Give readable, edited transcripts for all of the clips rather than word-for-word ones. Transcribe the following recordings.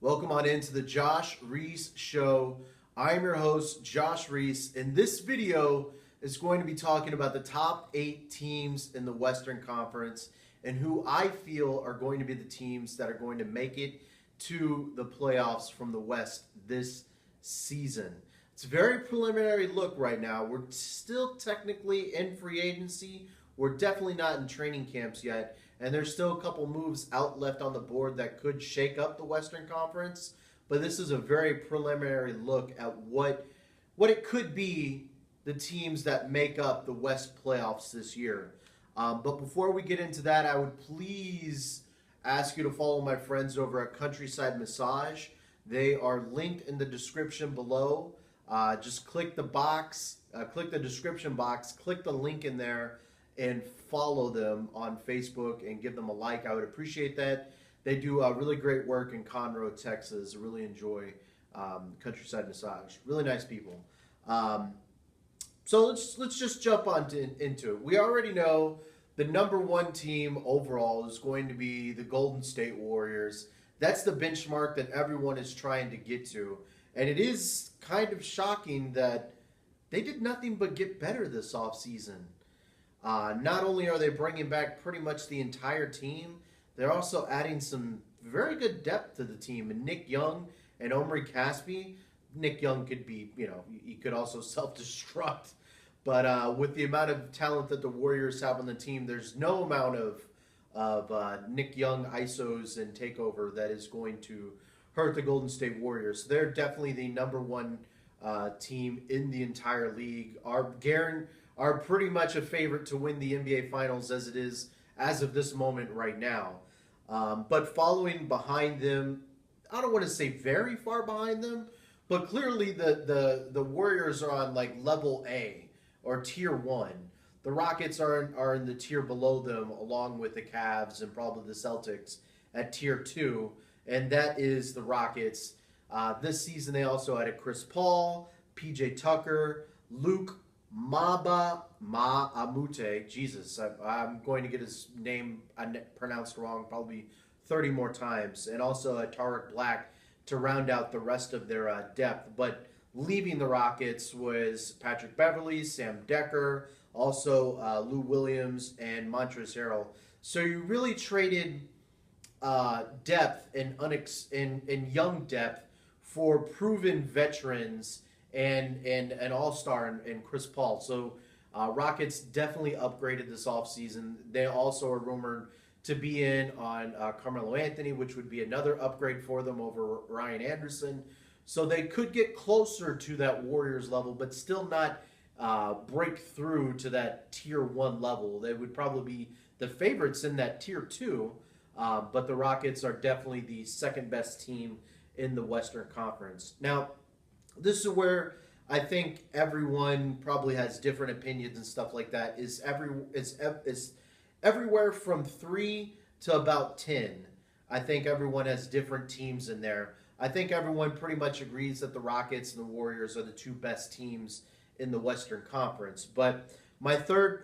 Welcome on into the Josh Reese Show. I'm your host, Josh Reese, and this video is going to be talking about the top 8 teams in the Western Conference and who I feel are going to be the teams that are going to make it to the playoffs from the West this season. It's a very preliminary look right now. We're still technically in free agency. We're definitely not in training camps yet. And there's still a couple moves out left on the board that could shake up the Western Conference. But this is a very preliminary look at what it could be, the teams that make up the West playoffs this year. But before we get into that, I would please ask you to follow my friends over at Countryside Massage. They are linked in the description below. Just click the box, click the description box, click the link in there, and follow them on Facebook and give them a like. I would appreciate that. They do really great work in Conroe, Texas. I really enjoy Countryside Massage. Really nice people. So let's just jump into it. We already know the number one team overall is going to be the Golden State Warriors. That's the benchmark that everyone is trying to get to. And it is kind of shocking that they did nothing but get better this offseason. Not only are they bringing back pretty much the entire team, they're also adding some very good depth to the team. And Nick Young and Omri Caspi, Nick Young could be, he could also self-destruct. But with the amount of talent that the Warriors have on the team, there's no amount of Nick Young ISOs and takeover that is going to hurt the Golden State Warriors. They're definitely the number one team in the entire league. Are pretty much a favorite to win the NBA Finals as it is as of this moment right now. But following behind them, I don't want to say very far behind them, but clearly the Warriors are on like level A or tier 1. The Rockets are in the tier below them, along with the Cavs and probably the Celtics at tier 2, and that is the Rockets. This season they also added Chris Paul, PJ Tucker, Luke Ma'amute. Jesus, I'm going to get his name pronounced wrong probably 30 more times. And also Tariq Black to round out the rest of their depth. But leaving the Rockets was Patrick Beverley, Sam Decker, also Lou Williams, and Montrezl Harrell. So you really traded depth and young depth for proven veterans and an all-star in Chris Paul. So Rockets definitely upgraded this offseason. They also are rumored to be in on Carmelo Anthony, which would be another upgrade for them over Ryan Anderson. So they could get closer to that Warriors level, but still not break through to that tier 1 level. They would probably be the favorites in that tier 2, but the Rockets are definitely the second best team in the Western Conference. Now, this is where I think everyone probably has different opinions and stuff like that. Is everywhere from 3 to about 10. I think everyone has different teams in there. I think everyone pretty much agrees that the Rockets and the Warriors are the two best teams in the Western Conference. But my third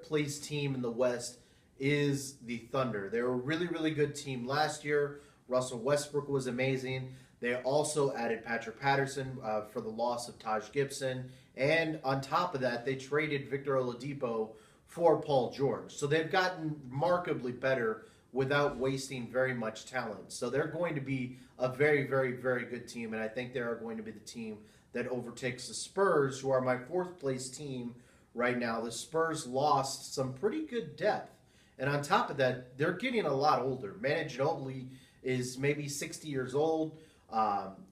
place team in the West is the Thunder. They were a really, really good team last year. Russell Westbrook was amazing. They also added Patrick Patterson for the loss of Taj Gibson. And on top of that, they traded Victor Oladipo for Paul George. So they've gotten remarkably better without wasting very much talent. So they're going to be a very, very, very good team. And I think they are going to be the team that overtakes the Spurs, who are my 4th place team right now. The Spurs lost some pretty good depth. And on top of that, they're getting a lot older. Manu Ginobili is maybe 60 years old.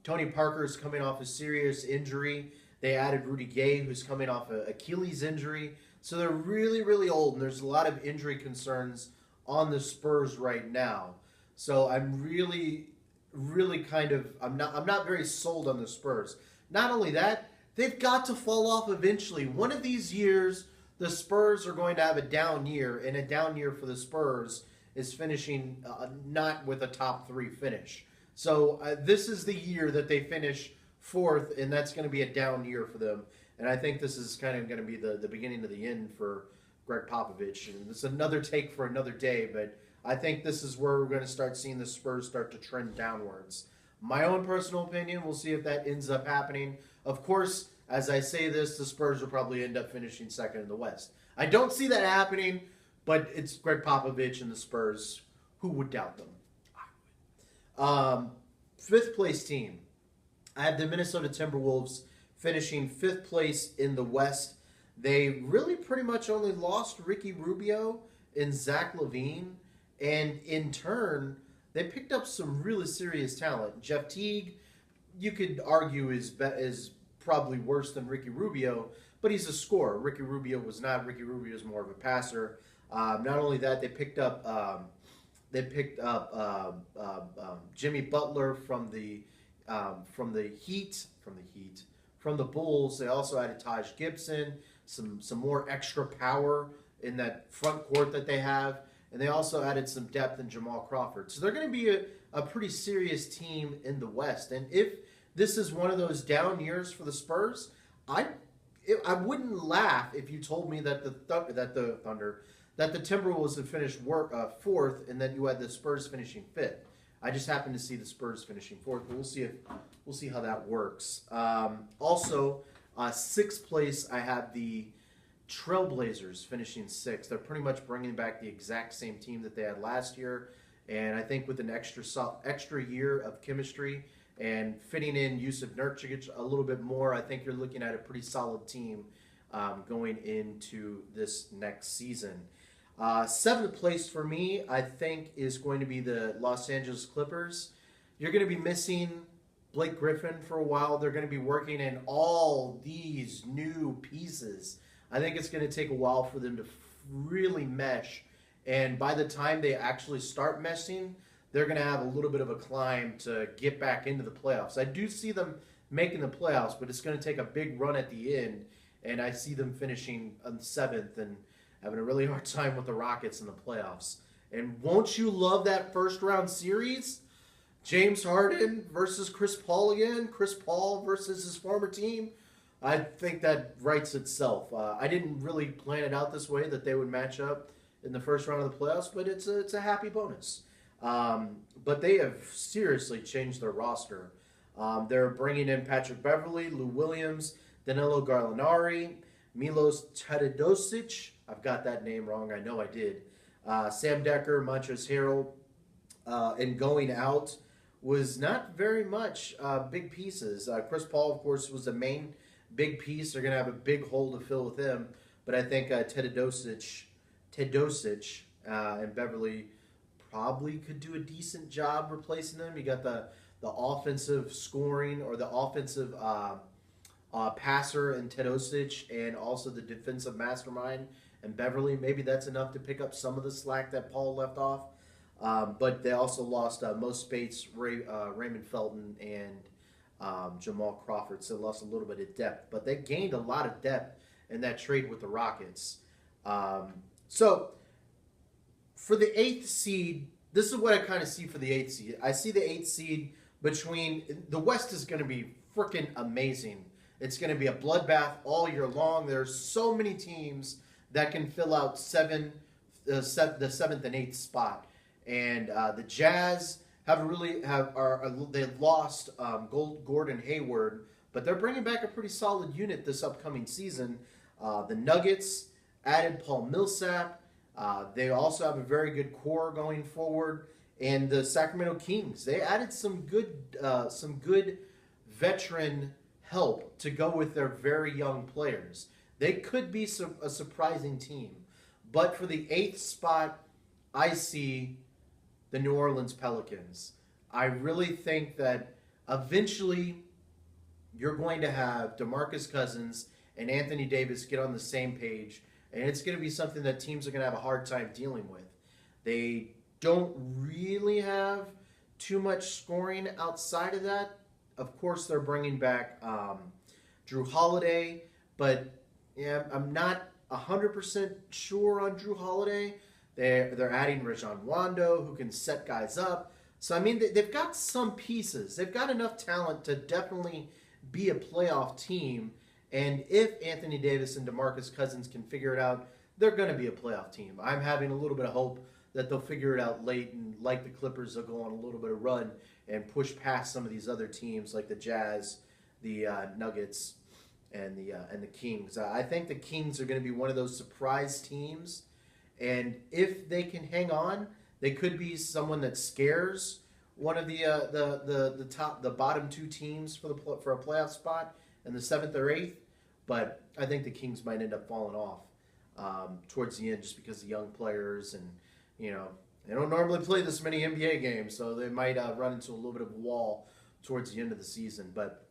Tony Parker is coming off a serious injury. They added Rudy Gay, who's coming off an Achilles injury. So they're really, really old, and there's a lot of injury concerns on the Spurs right now. So I'm really, really I'm not very sold on the Spurs. Not only that, they've got to fall off eventually. One of these years, the Spurs are going to have a down year, and a down year for the Spurs is finishing not with a top 3 finish. So this is the year that they finish 4th, and that's going to be a down year for them. And I think this is kind of going to be the beginning of the end for Greg Popovich. And it's another take for another day, but I think this is where we're going to start seeing the Spurs start to trend downwards. My own personal opinion, we'll see if that ends up happening. Of course, as I say this, the Spurs will probably end up finishing second in the West. I don't see that happening, but it's Greg Popovich and the Spurs. Who would doubt them? I would. Fifth place team. I have the Minnesota Timberwolves finishing fifth place in the West. They really pretty much only lost Ricky Rubio and Zach LaVine, and in turn, they picked up some really serious talent. Jeff Teague, you could argue, is probably worse than Ricky Rubio, but he's a scorer. Ricky Rubio was not. Ricky Rubio is more of a passer. Not only that, they picked up Jimmy Butler from the Bulls. They also added Taj Gibson, some more extra power in that front court that they have, and they also added some depth in Jamal Crawford. So they're going to be a pretty serious team in the West. And if this is one of those down years for the Spurs, I wouldn't laugh if you told me that the Timberwolves had finished fourth, and that you had the Spurs finishing fifth. I just happen to see the Spurs finishing fourth, but we'll see how that works. Also, sixth place, I have the Trailblazers finishing sixth. They're pretty much bringing back the exact same team that they had last year, and I think with an extra year of chemistry and fitting in Yusuf Nurkic a little bit more, I think you're looking at a pretty solid team going into this next season. Seventh place for me, I think, is going to be the Los Angeles Clippers. You're going to be missing Blake Griffin for a while. They're going to be working in all these new pieces. I think it's going to take a while for them to really mesh. And by the time they actually start meshing, they're going to have a little bit of a climb to get back into the playoffs. I do see them making the playoffs, but it's going to take a big run at the end. And I see them finishing on seventh and having a really hard time with the Rockets in the playoffs. And won't you love that first round series? James Harden versus Chris Paul again. Chris Paul versus his former team. I think that writes itself. I didn't really plan it out this way that they would match up in the first round of the playoffs, but it's a happy bonus. But they have seriously changed their roster. They're bringing in Patrick Beverley, Lou Williams, Danilo Gallinari, Milos Teodosic. I've got that name wrong. I know I did. Sam Decker, Montrezl Harrell, and going out was not very much big pieces. Chris Paul, of course, was the main big piece. They're going to have a big hole to fill with him. But I think Teodosic and Beverly probably could do a decent job replacing them. You got the offensive scoring or the offensive passer in Teodosic, and also the defensive mastermind and Beverly. Maybe that's enough to pick up some of the slack that Paul left off. But they also lost Mo Spates, Raymond Felton, and Jamal Crawford, so they lost a little bit of depth. But they gained a lot of depth in that trade with the Rockets. So for the 8th seed, this is what I kind of see for the 8th seed. I see the 8th seed between – the West is going to be freaking amazing. It's going to be a bloodbath all year long. There's so many teams that can fill out the 7th and 8th spot. And the Jazz they've lost Gordon Hayward, but they're bringing back a pretty solid unit this upcoming season. The Nuggets added Paul Millsap. They also have a very good core going forward. And the Sacramento Kings, they added some good veteran help to go with their very young players. They could be a surprising team. But for the 8th spot, I see the New Orleans Pelicans. I really think that eventually you're going to have DeMarcus Cousins and Anthony Davis get on the same page, and it's going to be something that teams are going to have a hard time dealing with. They don't really have too much scoring outside of that. Of course, they're bringing back Drew Holiday, but yeah, I'm not 100% sure on Drew Holiday. They're adding Rajon Rondo, who can set guys up. So, I mean, they've got some pieces. They've got enough talent to definitely be a playoff team. And if Anthony Davis and DeMarcus Cousins can figure it out, they're going to be a playoff team. I'm having a little bit of hope that they'll figure it out late, and like the Clippers, they'll go on a little bit of run and push past some of these other teams like the Jazz, the Nuggets, and the Kings. I think the Kings are going to be one of those surprise teams, and if they can hang on, they could be someone that scares one of the bottom two teams for a playoff spot in the 7th or 8th. But I think the Kings might end up falling off towards the end just because of young players, and they don't normally play this many NBA games, so they might run into a little bit of a wall towards the end of the season. But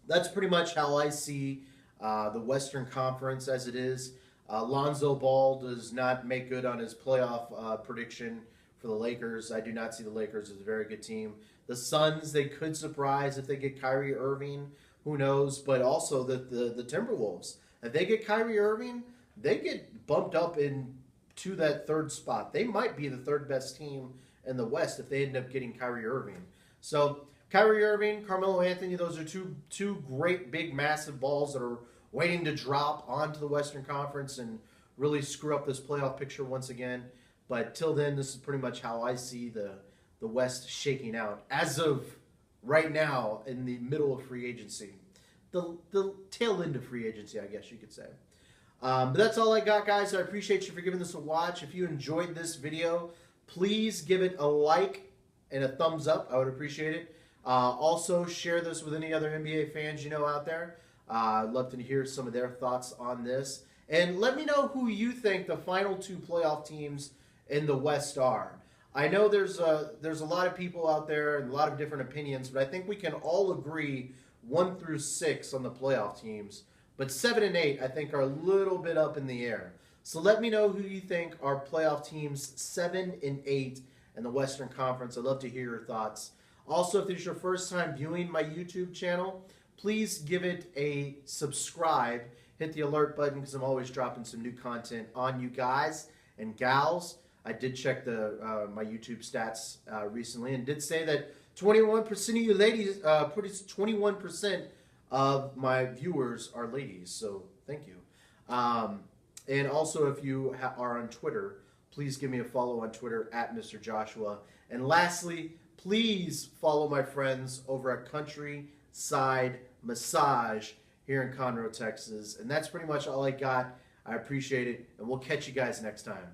that's pretty much how I see the Western Conference as it is. Lonzo Ball does not make good on his playoff prediction for the Lakers. I do not see the Lakers as a very good team. The Suns, they could surprise if they get Kyrie Irving. Who knows? But also the Timberwolves. If they get Kyrie Irving, they get bumped up to that 3rd spot. They might be the 3rd best team in the West if they end up getting Kyrie Irving. So Kyrie Irving, Carmelo Anthony, those are two great, big, massive balls that are waiting to drop onto the Western Conference and really screw up this playoff picture once again. But till then, this is pretty much how I see the West shaking out as of right now in the middle of free agency. The tail end of free agency, I guess you could say. But that's all I got, guys. I appreciate you for giving this a watch. If you enjoyed this video, please give it a like and a thumbs up. I would appreciate it. Also, share this with any other NBA fans you know out there. I'd love to hear some of their thoughts on this. And let me know who you think the final 2 playoff teams in the West are. I know there's a lot of people out there and a lot of different opinions, but I think we can all agree 1 through 6 on the playoff teams. But 7 and 8, I think, are a little bit up in the air. So let me know who you think are playoff teams 7 and 8 in the Western Conference. I'd love to hear your thoughts. Also, if this is your first time viewing my YouTube channel, please give it a subscribe. Hit the alert button because I'm always dropping some new content on you guys and gals. I did check my YouTube stats recently and did say that 21% of you ladies, 21% of my viewers are ladies. So thank you. And also, if you are on Twitter, please give me a follow on Twitter at Mr. Joshua. And lastly, please follow my friends over at Countryside Massage here in Conroe, Texas. And that's pretty much all I got. I appreciate it, and we'll catch you guys next time.